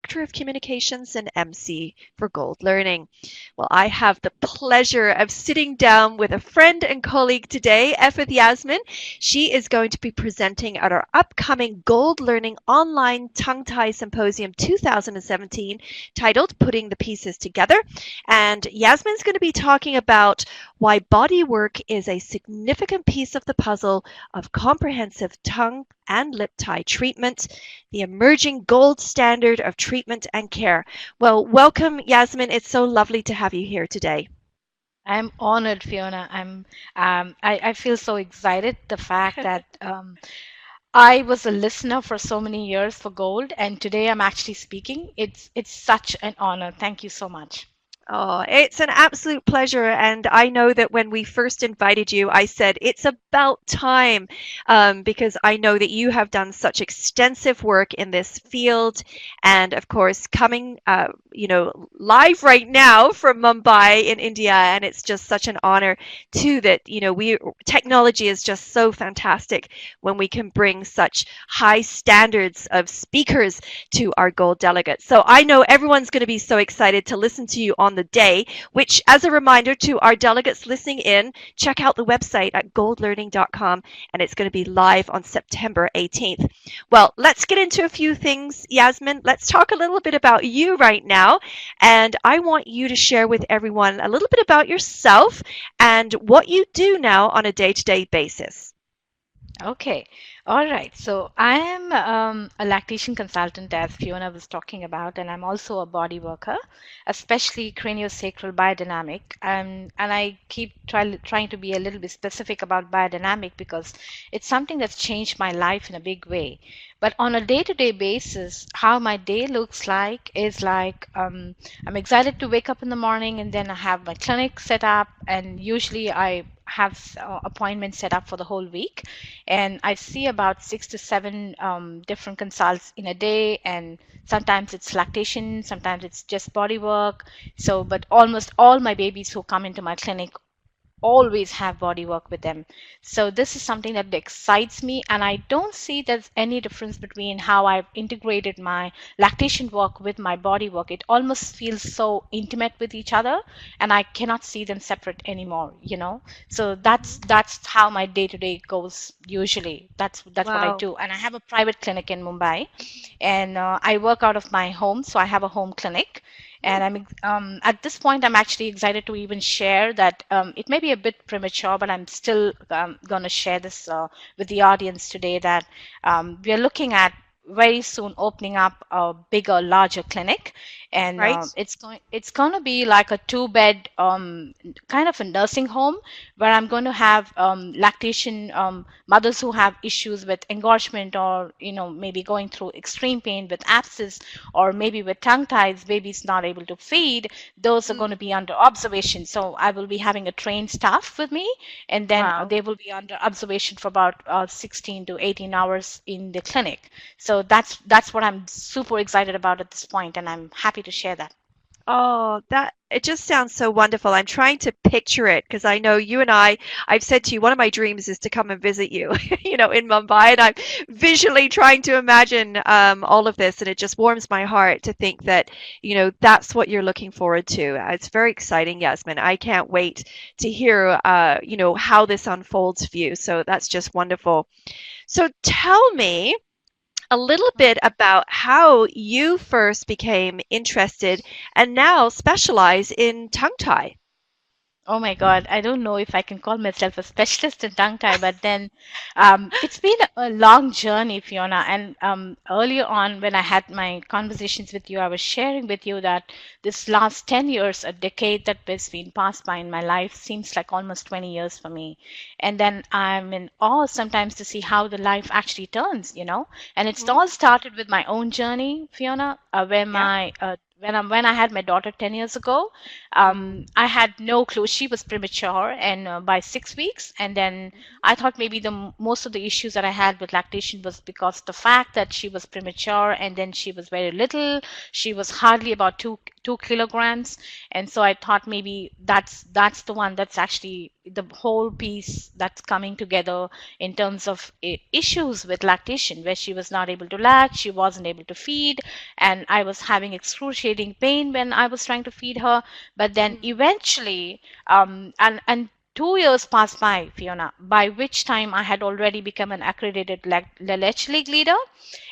Director of Communications and MC for Gold Learning. Well, I have the pleasure of sitting down with a friend and colleague today, Effath Yasmin. She is going to be presenting at our upcoming Gold Learning Online Tonguetie Symposium 2017, titled Putting the Pieces Together. And Yasmin's going to be talking about why body work is a significant piece of the puzzle of comprehensive tongue and lip tie treatment, the emerging gold standard of treatment and care. Well, welcome, Yasmin. It's so lovely to have you here today. I'm honored, Fiona. I feel so excited. The fact that I was a listener for so many years for Gold, and today I'm actually speaking. It's such an honor. Thank you so much. Oh, it's an absolute pleasure. And I know that when we first invited you, I said it's about time because I know that you have done such extensive work in this field. And of course, coming, live right now from Mumbai in India. And it's just such an honor too that, technology is just so fantastic when we can bring such high standards of speakers to our gold delegates. So I know everyone's going to be so excited to listen to you on the day, which, as a reminder to our delegates listening in, check out the website at goldlearning.com, and it's going to be live on September 18th. Well, let's get into a few things, Yasmin. Let's talk a little bit about you right now, and I want you to share with everyone a little bit about yourself and what you do now on a day-to-day basis. Okay. All right. So I am a lactation consultant, as Fiona was talking about, and I'm also a body worker, especially craniosacral biodynamic. And I keep trying to be a little bit specific about biodynamic because it's something that's changed my life in a big way. But on a day-to-day basis, how my day looks like is like I'm excited to wake up in the morning and then I have my clinic set up, and usually I have appointments set up for the whole week, and I see about 6 to 7 different consults in a day, and sometimes it's lactation, sometimes it's just body work. So, but almost all my babies who come into my clinic always have body work with them. So this is something that excites me, and I don't see there's any difference between how I've integrated my lactation work with my body work. It almost feels so intimate with each other, and I cannot see them separate anymore. So that's how my day to day goes usually. That's what I Wow. do. And I have a private clinic in Mumbai, and I work out of my home, so I have a home clinic. And I'm at this point, I'm actually excited to even share that it may be a bit premature, but I'm still going to share this with the audience today that we are looking at very soon opening up a bigger, larger clinic, and Right? it's going to be like a 2 bed kind of a nursing home where I'm going to have lactation mothers who have issues with engorgement, or maybe going through extreme pain with abscess, or maybe with tongue ties, babies not able to feed. Those are Mm, going to be under observation. So I will be having a trained staff with me, and then wow. they will be under observation for about 16 to 18 hours in the clinic. So that's what I'm super excited about at this point, and I'm happy to share that. Oh, that it just sounds so wonderful. I'm trying to picture it because I know you and I've said to you, one of my dreams is to come and visit you, in Mumbai, and I'm visually trying to imagine all of this, and it just warms my heart to think that, that's what you're looking forward to. It's very exciting, Yasmin. I can't wait to hear, how this unfolds for you. So that's just wonderful. So tell me a little bit about how you first became interested and now specialize in tongue tie. Oh my God, I don't know if I can call myself a specialist in tongue tie, but then it's been a long journey, Fiona. And earlier on, when I had my conversations with you, I was sharing with you that this last 10 years, a decade that has been passed by in my life, seems like almost 20 years for me. And then I'm in awe sometimes to see how the life actually turns. And it's Mhm. all started with my own journey, Fiona, where Yeah. my when I had my daughter 10 years ago. Mm. I had no clue. She was premature, and by 6 weeks, and then I thought maybe most of the issues that I had with lactation was because the fact that she was premature, and then she was very little. She was hardly about 2 kilograms. And so I thought maybe that's the one that's actually the whole piece that's coming together in terms of issues with lactation, where she was not able to latch, she wasn't able to feed, and I was having excruciating pain when I was trying to feed her. But then Mm. eventually, and 2 years passed by, Fiona, by which time I had already become an accredited Lech League leader.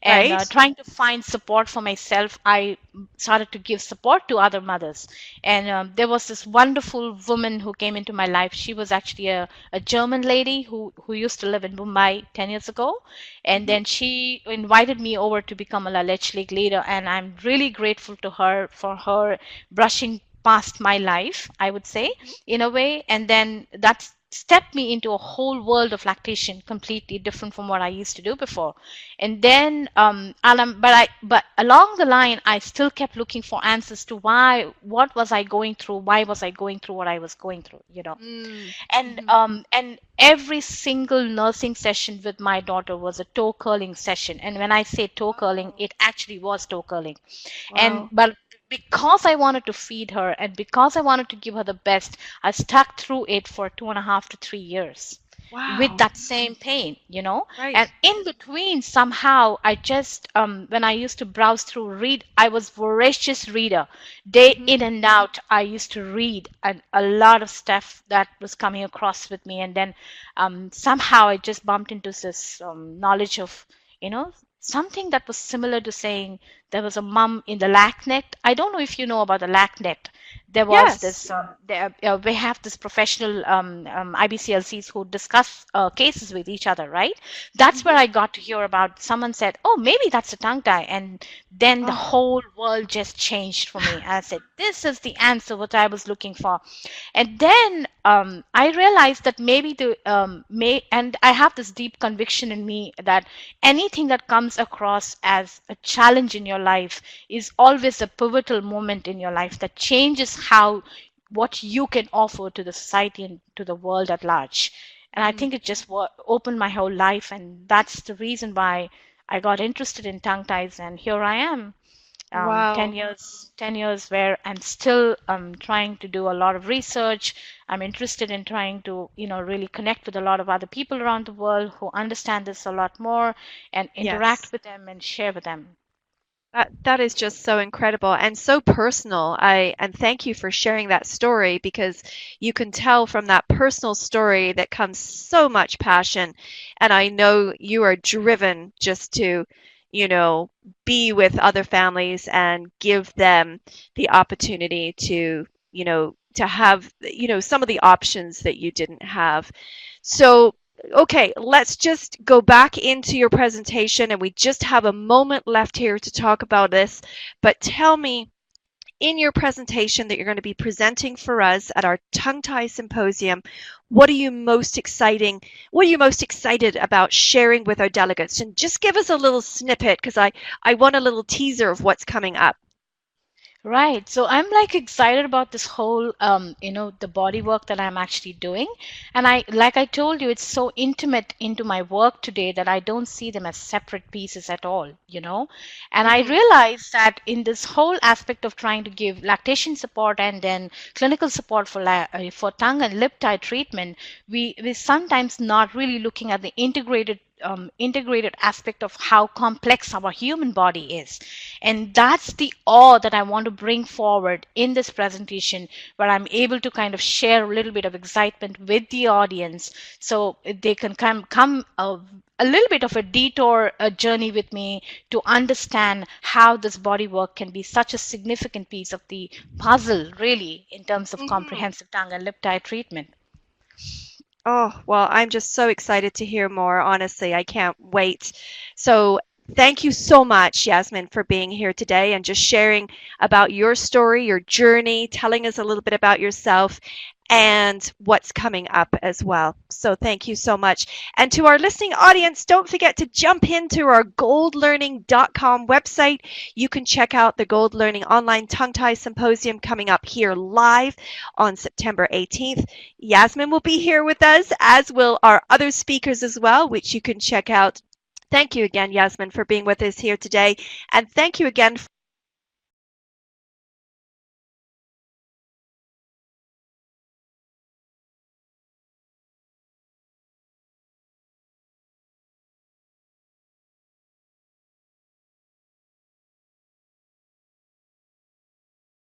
And Right? trying to find support for myself, I started to give support to other mothers. And there was this wonderful woman who came into my life. She was actually a German lady who used to live in Mumbai 10 years ago. And Hmm. then she invited me over to become a Lalech League leader. And I'm really grateful to her for her brushing past my life, I would say, Hmm. in a way. And then that stepped me into a whole world of lactation, completely different from what I used to do before. And then but along the line I still kept looking for answers to why, what was I going through, why was I going through what I was going through, you know. Mm. And Hmm. every single nursing session with my daughter was a toe curling session. And when I say toe curling, Oh, it actually was toe curling. And wow. but because I wanted to feed her and because I wanted to give her the best, I stuck through it for 2.5 to 3 years with Wow. that same pain, you know. Right. And in between, somehow I just when I used to browse through, read, I was voracious reader. Day Hmm. in and out, I used to read a lot of stuff that was coming across with me. And then somehow I just bumped into this knowledge of, you know, something that was similar to saying there was a mum in the lac net. I don't know if you know about the lac net. There was Yes. this we have this professional IBCLCs who discuss cases with each other, right? That's where Hmm. I got to hear about. Someone said, oh, maybe that's a tongue tie. And then the Oh. whole world just changed for me. I said, this is the answer what I was looking for. And then I realized that maybe and I have this deep conviction in me that anything that comes across as a challenge in your life is always a pivotal moment in your life that changes how, what you can offer to the society and to the world at large. And I Mm. think it just opened my whole life, and that's the reason why I got interested in tongue ties, and here I am, 10 Wow. years 10 years where I'm still trying to do a lot of research. I'm interested in trying to, you know, really connect with a lot of other people around the world who understand this a lot more and interact Yes. with them and share with them. That is just so incredible and so personal. And thank you for sharing that story because you can tell from that personal story that comes so much passion. And I know you are driven just to, you know, be with other families and give them the opportunity to, to have, some of the options that you didn't have. So, okay, let's just go back into your presentation, and we just have a moment left here to talk about this. But tell me, in your presentation that you're going to be presenting for us at our Tongue Tie Symposium, what are you most exciting? What are you most excited about sharing with our delegates? And just give us a little snippet because I want a little teaser of what's coming up. Right. So I'm like excited about this whole, the body work that I'm actually doing. And like I told you, it's so intimate into my work today that I don't see them as separate pieces at all, you know. And I Hmm. realized that in this whole aspect of trying to give lactation support and then clinical support for tongue and lip tie treatment, we sometimes not really looking at the integrated aspect of how complex our human body is. And that's the awe that I want to bring forward in this presentation, where I'm able to kind of share a little bit of excitement with the audience so they can come a little bit of a detour, a journey with me to understand how this body work can be such a significant piece of the puzzle, really, in terms of Hmm. comprehensive tongue and lip tie treatment. Oh, well, I'm just so excited to hear more. Honestly, I can't wait. So, thank you so much, Yasmin, for being here today and just sharing about your story, your journey, telling us a little bit about yourself and what's coming up as well. So, thank you so much. And to our listening audience, don't forget to jump into our goldlearning.com website. You can check out the Gold Learning Online Tongue Tie Symposium coming up here live on September 18th. Yasmin will be here with us, as will our other speakers as well, which you can check out. Thank you again, Yasmin, for being with us here today. And thank you again